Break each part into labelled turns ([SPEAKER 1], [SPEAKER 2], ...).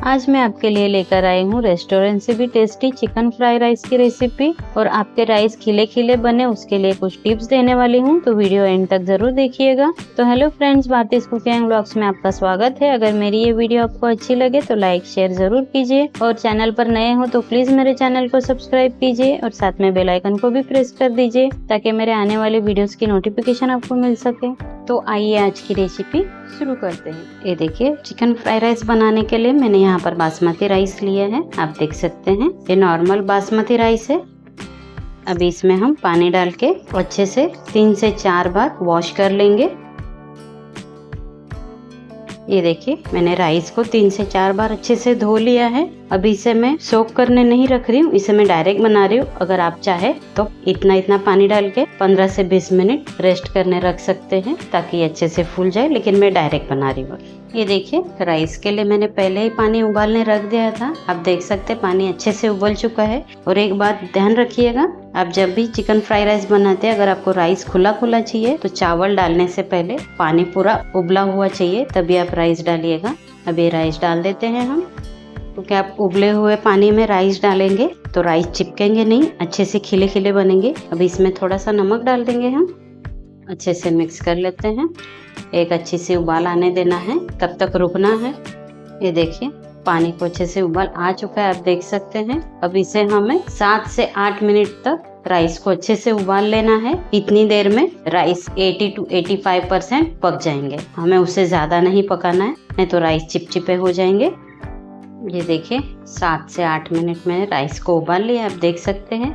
[SPEAKER 1] आज मैं आपके लिए लेकर आई हूँ रेस्टोरेंट से भी टेस्टी चिकन फ्राई राइस की रेसिपी और आपके राइस खिले खिले बने उसके लिए कुछ टिप्स देने वाली हूँ, तो वीडियो एंड तक जरूर देखिएगा। तो हेलो फ्रेंड्स, भारतीज कुकिंग ब्लॉग्स में आपका स्वागत है। अगर मेरी ये वीडियो आपको अच्छी लगे तो लाइक शेयर जरूर कीजिए और चैनल पर नए हो तो प्लीज मेरे चैनल को सब्सक्राइब कीजिए और साथ में बेल आइकन को भी प्रेस कर दीजिए ताकि मेरे आने वाले वीडियोस की नोटिफिकेशन आपको मिल सके। तो आइए आज की रेसिपी शुरू करते हैं। ये देखिए, चिकन फ्राई राइस बनाने के लिए मैंने यहाँ पर बासमती राइस लिया है। आप देख सकते हैं ये नॉर्मल बासमती राइस है। अभी इसमें हम पानी डाल के अच्छे से 3 से 4 बार वॉश कर लेंगे। ये देखिए, मैंने राइस को 3 से 4 बार अच्छे से धो लिया है। अभी इसे मैं सोक करने नहीं रख रही हूँ, इसे मैं डायरेक्ट बना रही हूँ। अगर आप चाहे तो इतना पानी डाल के 15 से 20 मिनट रेस्ट करने रख सकते हैं ताकि अच्छे से फूल जाए, लेकिन मैं डायरेक्ट बना रही हूँ। ये देखिए, राइस के लिए मैंने पहले ही पानी उबालने रख दिया था। आप देख सकते हैं पानी अच्छे से उबल चुका है। और एक बात ध्यान रखिएगा, आप जब भी चिकन फ्राई राइस बनाते हैं, अगर आपको राइस खुला खुला चाहिए तो चावल डालने से पहले पानी पूरा उबला हुआ चाहिए, तभी आप राइस डालिएगा। अब ये राइस डाल देते हैं हम, क्योंकि आप उबले हुए पानी में राइस डालेंगे तो राइस चिपकेंगे नहीं, अच्छे से खिले खिले बनेंगे। अब इसमें थोड़ा सा नमक डाल देंगे हम, अच्छे से मिक्स कर लेते हैं। एक अच्छी सी उबाल आने देना है, तब तक रुकना है। ये देखिए, पानी को अच्छे से उबाल आ चुका है, आप देख सकते हैं। अब इसे हमें 7 से 8 मिनट तक राइस को अच्छे से उबाल लेना है। इतनी देर में राइस 80 to 85% पक जाएंगे। हमें उससे ज्यादा नहीं पकाना है, नहीं तो राइस चिपचिपे हो जाएंगे। ये देखिए, 7 से 8 मिनट में राइस को उबाल लिया, आप देख सकते हैं।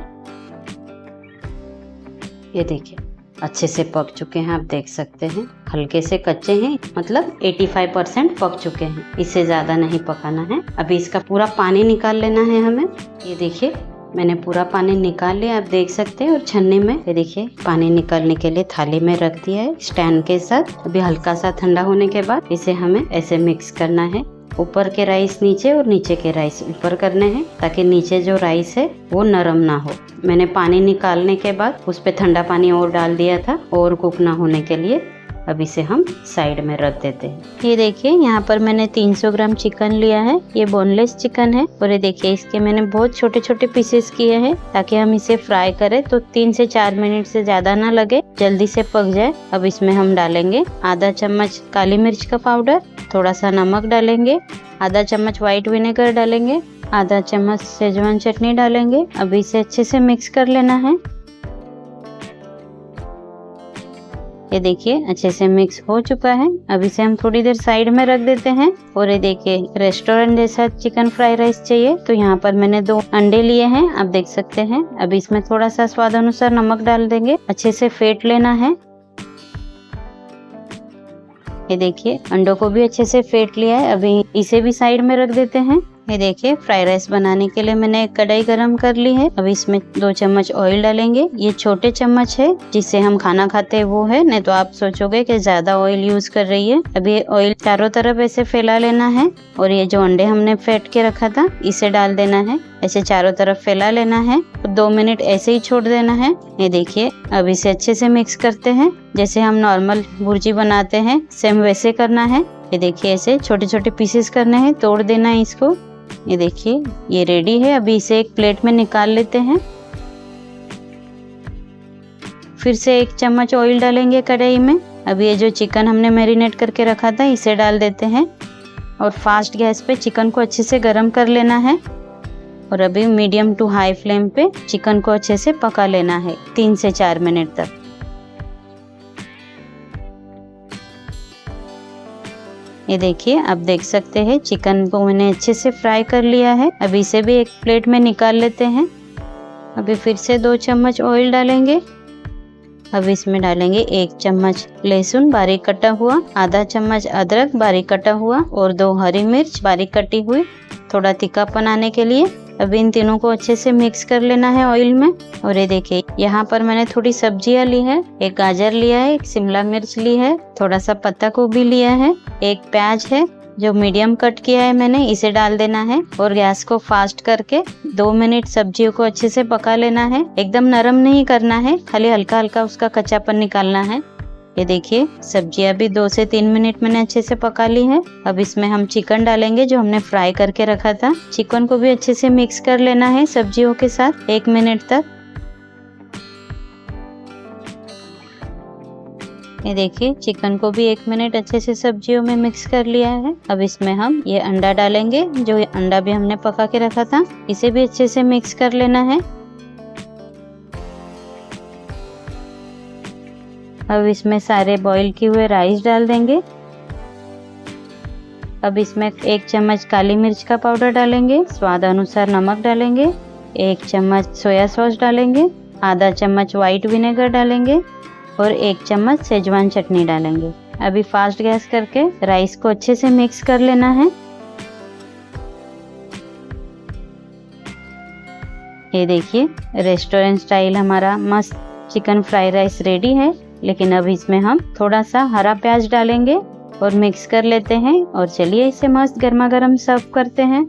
[SPEAKER 1] ये देखिए, अच्छे से पक चुके हैं, आप देख सकते हैं। हल्के से कच्चे हैं, मतलब 85% पक चुके हैं, इससे ज्यादा नहीं पकाना है। अभी इसका पूरा पानी निकाल लेना है हमें। ये देखिए, मैंने पूरा पानी निकाल लिया, आप देख सकते हैं। और छन्नी में ये देखिए, पानी निकालने के लिए थाली में रख दिया है स्टैंड के साथ। अभी हल्का सा ठंडा होने के बाद इसे हमें ऐसे मिक्स करना है। ऊपर के राइस नीचे और नीचे के राइस ऊपर करने हैं, ताकि नीचे जो राइस है वो नरम ना हो। मैंने पानी निकालने के बाद उस पे ठंडा पानी और डाल दिया था और कुक ना होने के लिए। अब इसे हम साइड में रख देते हैं। ये देखिए, यहाँ पर मैंने 300 ग्राम चिकन लिया है। ये बोनलेस चिकन है और ये देखिए, इसके मैंने बहुत छोटे छोटे पीसेस किए हैं ताकि हम इसे फ्राई करें तो 3 से 4 मिनट से ज्यादा ना लगे, जल्दी से पक जाए। अब इसमें हम डालेंगे आधा चम्मच काली मिर्च का पाउडर, थोड़ा सा नमक डालेंगे, आधा चम्मच व्हाइट विनेगर डालेंगे, आधा चम्मच शेजवान चटनी डालेंगे। अब इसे अच्छे से मिक्स कर लेना है। ये देखिए, अच्छे से मिक्स हो चुका है। अब इसे हम थोड़ी देर साइड में रख देते हैं। और ये देखिए, रेस्टोरेंट जैसा चिकन फ्राई राइस चाहिए तो यहाँ पर मैंने 2 अंडे लिए हैं, आप देख सकते हैं। अब इसमें थोड़ा सा स्वाद अनुसार नमक डाल देंगे, अच्छे से फेंट लेना है। ये देखिए, अंडों को भी अच्छे से फेंट लिया है। अभी इसे भी साइड में रख देते हैं। ये देखिए, फ्राई राइस बनाने के लिए मैंने एक कढ़ाई गरम कर ली है। अब इसमें 2 चम्मच ऑयल डालेंगे। ये छोटे चम्मच है जिससे हम खाना खाते हैं वो है, नहीं तो आप सोचोगे कि ज्यादा ऑयल यूज कर रही है। अब ये ऑयल चारों तरफ ऐसे फैला लेना है और ये जो अंडे हमने फेंट के रखा था इसे डाल देना है। ऐसे चारों तरफ फैला लेना है और 2 मिनट ऐसे ही छोड़ देना है। ये देखिए, अब इसे अच्छे से मिक्स करते हैं। जैसे हम नॉर्मल भुर्जी बनाते हैं सेम वैसे करना है। ये देखिए, ऐसे छोटे छोटे पीसेस करने हैं, तोड़ देना है इसको। ये देखिए, ये रेडी है। अभी इसे एक प्लेट में निकाल लेते हैं। फिर से 1 चम्मच ऑयल डालेंगे कढ़ाई में। अब ये जो चिकन हमने मैरिनेट करके रखा था इसे डाल देते हैं और फास्ट गैस पे चिकन को अच्छे से गरम कर लेना है। और अभी मीडियम टू हाई फ्लेम पे चिकन को अच्छे से पका लेना है 3 से 4 मिनट तक। ये देखिए, आप देख सकते हैं चिकन को मैंने अच्छे से फ्राई कर लिया है। अभी इसे भी एक प्लेट में निकाल लेते हैं। अभी फिर से 2 चम्मच ऑयल डालेंगे। अब इसमें डालेंगे 1 चम्मच लहसुन बारीक कटा हुआ, आधा चम्मच अदरक बारीक कटा हुआ और 2 हरी मिर्च बारीक कटी हुई, थोड़ा तीखापन आने के लिए। अब इन तीनों को अच्छे से मिक्स कर लेना है ऑयल में। और ये देखिए, यहाँ पर मैंने थोड़ी सब्जियां ली है। एक गाजर लिया है, एक शिमला मिर्च ली है, थोड़ा सा पत्ता गोभी लिया है, एक प्याज है जो मीडियम कट किया है मैंने, इसे डाल देना है। और गैस को फास्ट करके 2 मिनट सब्जियों को अच्छे से पका लेना है। एकदम नरम नहीं करना है, खाली हल्का हल्का उसका कच्चापन निकालना है। ये देखिए सब्जियां भी 2 से 3 मिनट मैंने अच्छे से पका ली है। अब इसमें हम चिकन डालेंगे जो हमने फ्राई करके रखा था। चिकन को भी अच्छे से मिक्स कर लेना है सब्जियों के साथ 1 मिनट तक। ये देखिए चिकन को भी 1 मिनट अच्छे से सब्जियों में मिक्स कर लिया है। अब इसमें हम ये अंडा डालेंगे, जो अंडा भी हमने पका के रखा था, इसे भी अच्छे से मिक्स कर लेना है। अब इसमें सारे बॉईल किए हुए राइस डाल देंगे। अब इसमें 1 चम्मच काली मिर्च का पाउडर डालेंगे, स्वाद अनुसार नमक डालेंगे, 1 चम्मच सोया सॉस डालेंगे, आधा चम्मच व्हाइट विनेगर डालेंगे और 1 चम्मच शेजवान चटनी डालेंगे। अभी फास्ट गैस करके राइस को अच्छे से मिक्स कर लेना है। ये देखिए रेस्टोरेंट स्टाइल हमारा मस्त चिकन फ्राई राइस रेडी है। लेकिन अब इसमें हम थोड़ा सा हरा प्याज डालेंगे और मिक्स कर लेते हैं और चलिए इसे मस्त गर्मा गर्म सर्व करते हैं।